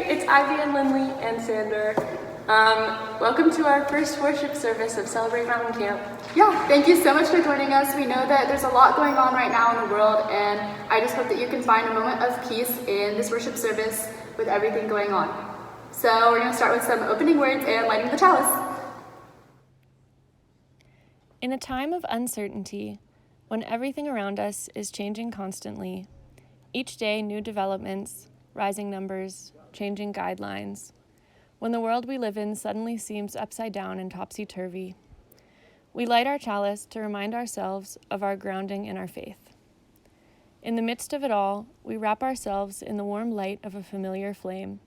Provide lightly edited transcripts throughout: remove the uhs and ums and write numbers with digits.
it's Ivy and Linlee and Sander. Welcome to our first worship service of Celebrate Mountain Camp. Yeah, thank you so much for joining us. We know that there's a lot going on right now in the world, and I just hope that you can find a moment of peace in this worship service with everything going on. So we're going to start with some opening words and lighting the chalice. In a time of uncertainty, when everything around us is changing constantly, each day new developments, rising numbers, changing guidelines, when the world we live in suddenly seems upside down and topsy-turvy, we light our chalice to remind ourselves of our grounding in our faith. In the midst of it all, we wrap ourselves in the warm light of a familiar flame,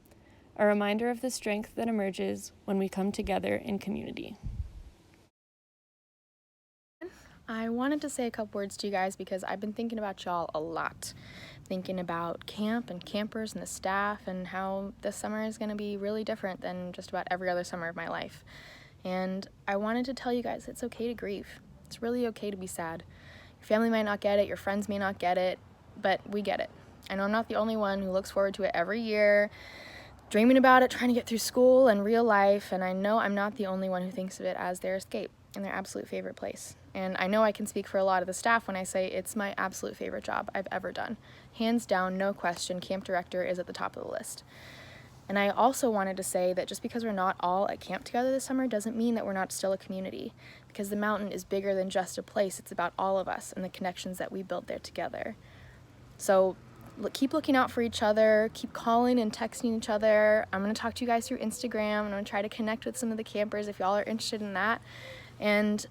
a reminder of the strength that emerges when we come together in community. I wanted to say a couple words to you guys because I've been thinking about y'all a lot. Thinking about camp and campers and the staff and how this summer is going to be really different than just about every other summer of my life. And I wanted to tell you guys it's okay to grieve. It's really okay to be sad. Your family might not get it, your friends may not get it, but we get it. I know I'm not the only one who looks forward to it every year, dreaming about it, trying to get through school and real life, and I know I'm not the only one who thinks of it as their escape and their absolute favorite place. And I know I can speak for a lot of the staff when I say it's my absolute favorite job I've ever done. Hands down, no question, camp director is at the top of the list. And I also wanted to say that just because we're not all at camp together this summer doesn't mean that we're not still a community, because the mountain is bigger than just a place. It's about all of us and the connections that we build there together. So keep looking out for each other, keep calling and texting each other. I'm going to talk to you guys through Instagram, and I'm going to try to connect with some of the campers if y'all are interested in that. And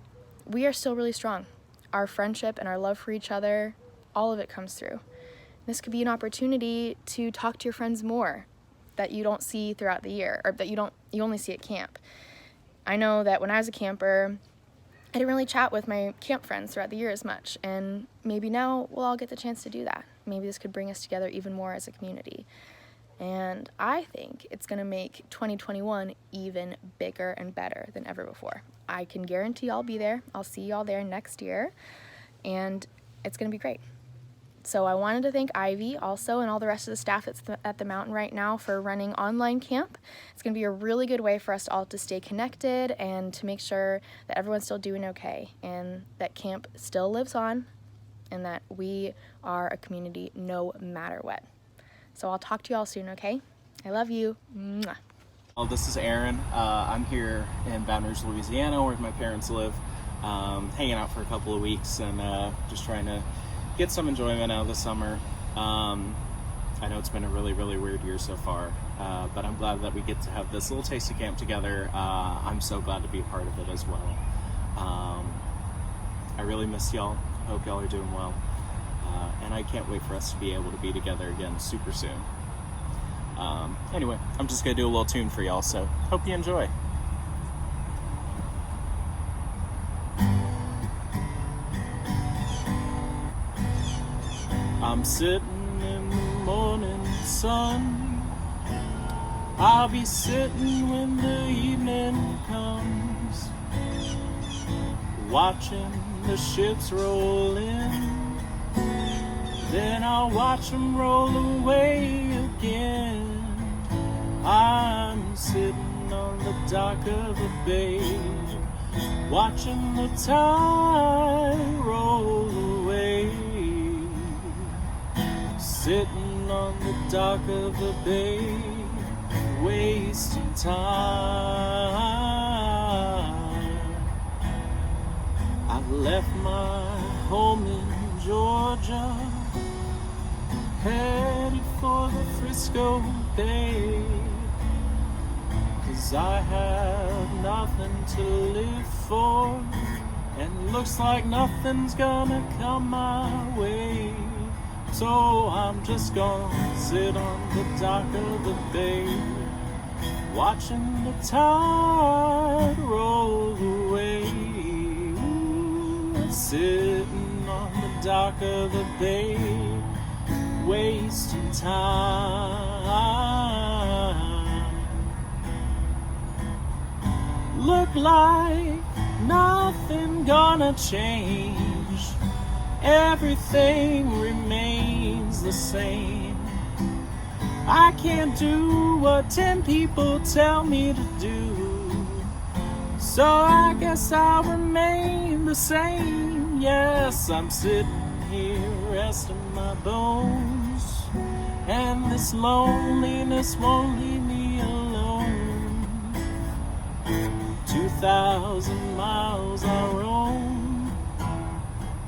we are still really strong. Our friendship and our love for each other, all of it comes through. This could be an opportunity to talk to your friends more that you don't see throughout the year, or that you only see at camp. I know that when I was a camper, I didn't really chat with my camp friends throughout the year as much, and maybe now we'll all get the chance to do that. Maybe this could bring us together even more as a community. And I think it's going to make 2021 even bigger and better than ever before. I can guarantee I'll be there. I'll see y'all there next year, and it's going to be great. So I wanted to thank Ivy also and all the rest of the staff that's at the mountain right now for running online camp. It's going to be a really good way for us all to stay connected and to make sure that everyone's still doing okay and that camp still lives on and that we are a community no matter what. So I'll talk to you all soon, okay? I love you. Mwah. Well, this is Aaron. I'm here in Baton Rouge, Louisiana, where my parents live, hanging out for a couple of weeks and just trying to get some enjoyment out of the summer. I know it's been a really, really weird year so far, but I'm glad that we get to have this little taste of camp together. I'm so glad to be a part of it as well. I really miss y'all. Hope y'all are doing well. And I can't wait for us to be able to be together again super soon. Anyway, I'm just going to do a little tune for y'all, so hope you enjoy. I'm sitting in the morning sun. I'll be sitting when the evening comes, watching the ships roll in. Then I'll watch them roll away again. I'm sitting on the dock of the bay, watching the tide roll away. Sitting on the dock of the bay, wasting time. I've left my home in Georgia, headed for the Frisco Bay, 'cause I have nothing to live for, and looks like nothing's gonna come my way. So I'm just gonna sit on the dock of the bay, watching the tide roll away. Sitting on the dock of the bay, wasting time. Look like nothing gonna change. Everything remains the same. I can't do what 10 people tell me to do. So I guess I'll remain the same. Yes, I'm sitting here resting my bones, and this loneliness won't leave me alone. 2,000 miles I roam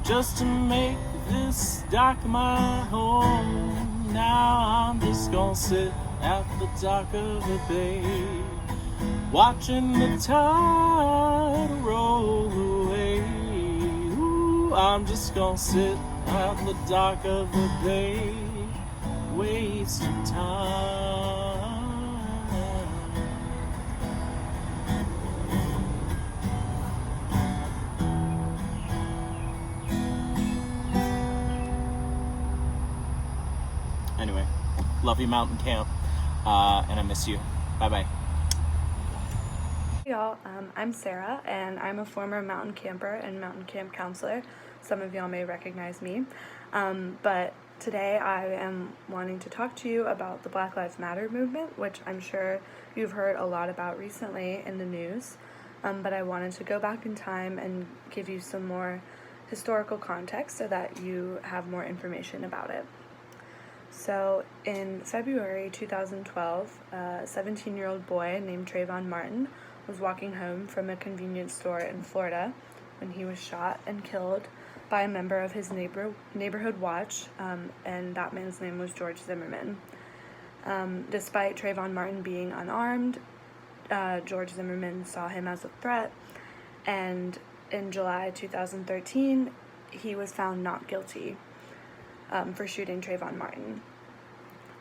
just to make this dock my home. Now I'm just gonna sit at the dock of the bay, watching the tide roll away. Ooh, I'm just gonna sit at the dock of the bay, wasting time. Anyway, love you, Mountain Camp, and I miss you. Bye-bye. Hey y'all, I'm Sarah, and I'm a former mountain camper and mountain camp counselor. Some of y'all may recognize me, but today I am wanting to talk to you about the Black Lives Matter movement, which I'm sure you've heard a lot about recently in the news, but I wanted to go back in time and give you some more historical context so that you have more information about it. So in February 2012, a 17-year-old boy named Trayvon Martin was walking home from a convenience store in Florida when he was shot and killed by a member of his neighborhood watch, and that man's name was George Zimmerman. Despite Trayvon Martin being unarmed, George Zimmerman saw him as a threat, and in July 2013, he was found not guilty for shooting Trayvon Martin.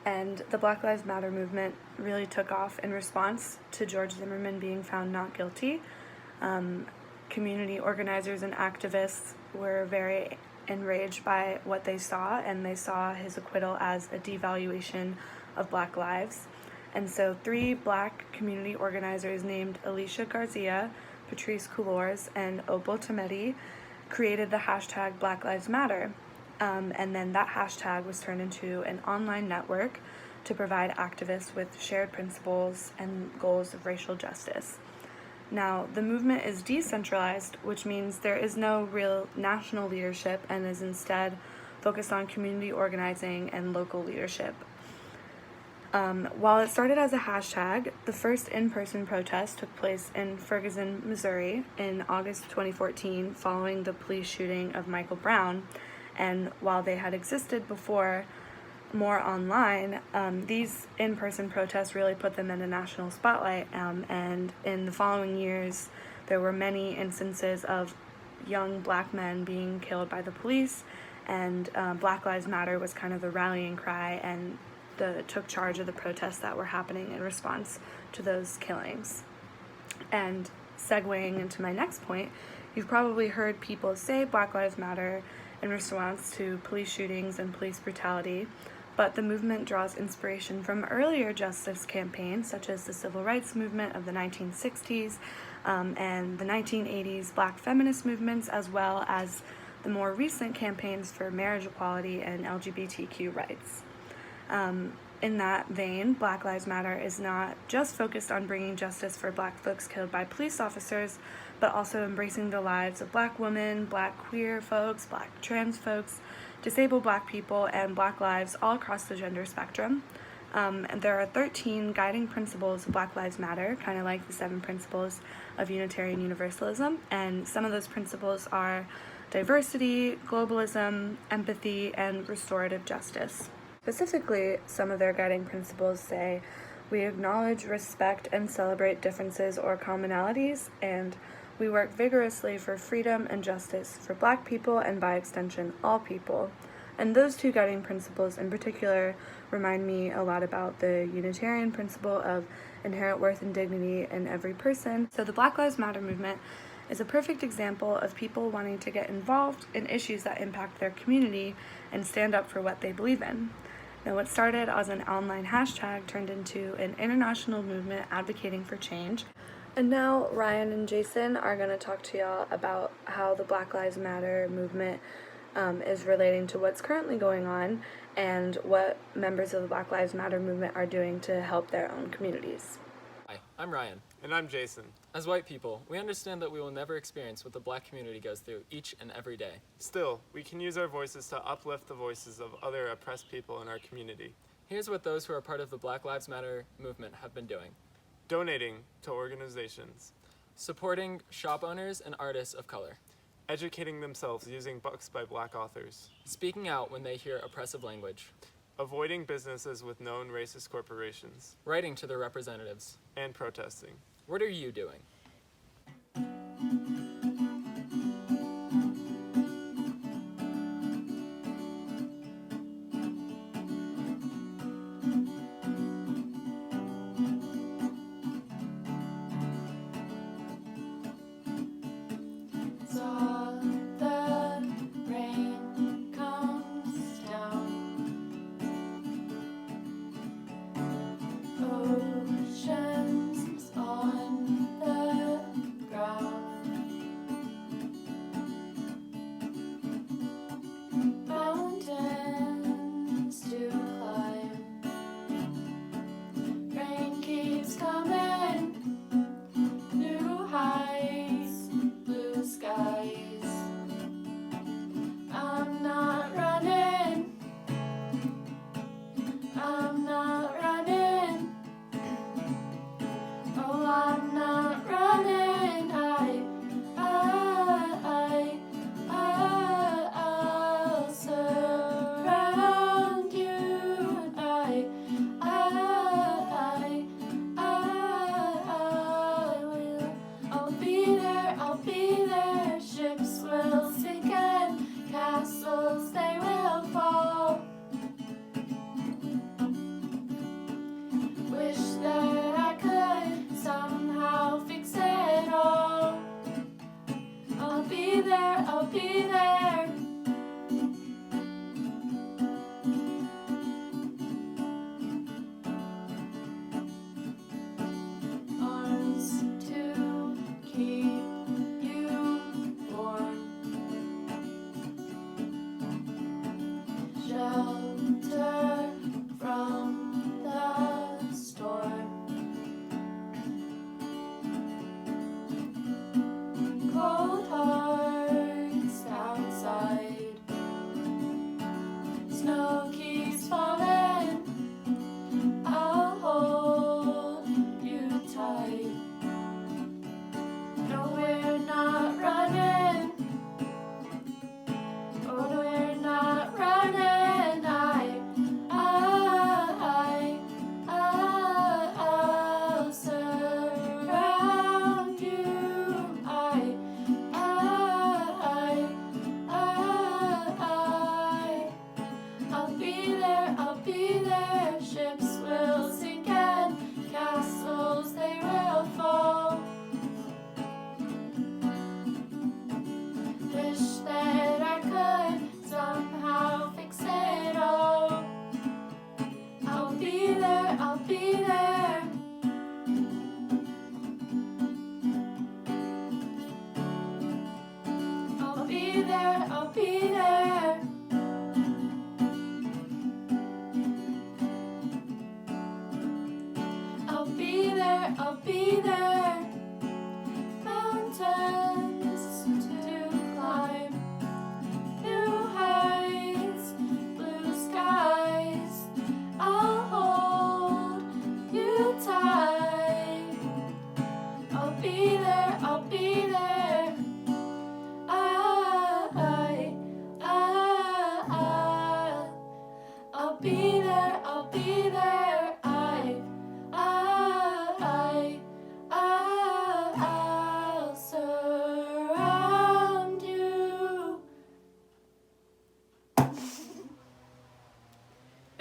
And the Black Lives Matter movement really took off in response to George Zimmerman being found not guilty. Community organizers and activists were very enraged by what they saw, and they saw his acquittal as a devaluation of Black lives. And so 3 Black community organizers named Alicia Garcia, Patrice Coulors, and Opal Tometi created the hashtag Black Lives Matter. And then that hashtag was turned into an online network to provide activists with shared principles and goals of racial justice. Now, the movement is decentralized, which means there is no real national leadership and is instead focused on community organizing and local leadership. While it started as a hashtag, the first in-person protest took place in Ferguson, Missouri in August 2014 following the police shooting of Michael Brown. And while they had existed before more online, these in-person protests really put them in a national spotlight, and in the following years there were many instances of young Black men being killed by the police, and Black Lives Matter was kind of the rallying cry and took charge of the protests that were happening in response to those killings. And segueing into my next point, you've probably heard people say Black Lives Matter in response to police shootings and police brutality, but the movement draws inspiration from earlier justice campaigns such as the civil rights movement of the 1960s and the 1980s Black feminist movements, as well as the more recent campaigns for marriage equality and LGBTQ rights. In that vein, Black Lives Matter is not just focused on bringing justice for Black folks killed by police officers, but also embracing the lives of Black women, Black queer folks, Black trans folks, disabled Black people, and Black lives all across the gender spectrum. And there are 13 guiding principles of Black Lives Matter, kind of like the 7 principles of Unitarian Universalism, and some of those principles are diversity, globalism, empathy, and restorative justice. Specifically, some of their guiding principles say, we acknowledge, respect, and celebrate differences or commonalities, and we work vigorously for freedom and justice for Black people and, by extension, all people. And those 2 guiding principles in particular remind me a lot about the Unitarian principle of inherent worth and dignity in every person. So the Black Lives Matter movement is a perfect example of people wanting to get involved in issues that impact their community and stand up for what they believe in. Now, what started as an online hashtag turned into an international movement advocating for change. And now Ryan and Jason are going to talk to y'all about how the Black Lives Matter movement is relating to what's currently going on and what members of the Black Lives Matter movement are doing to help their own communities. Hi, I'm Ryan. And I'm Jason. As white people, we understand that we will never experience what the black community goes through each and every day. Still, we can use our voices to uplift the voices of other oppressed people in our community. Here's what those who are part of the Black Lives Matter movement have been doing. Donating to organizations. Supporting shop owners and artists of color. Educating themselves using books by Black authors. Speaking out when they hear oppressive language. Avoiding businesses with known racist corporations. Writing to their representatives. And protesting. What are you doing?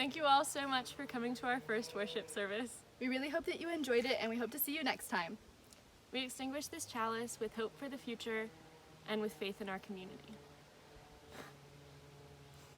Thank you all so much for coming to our first worship service. We really hope that you enjoyed it, and we hope to see you next time. We extinguish this chalice with hope for the future and with faith in our community.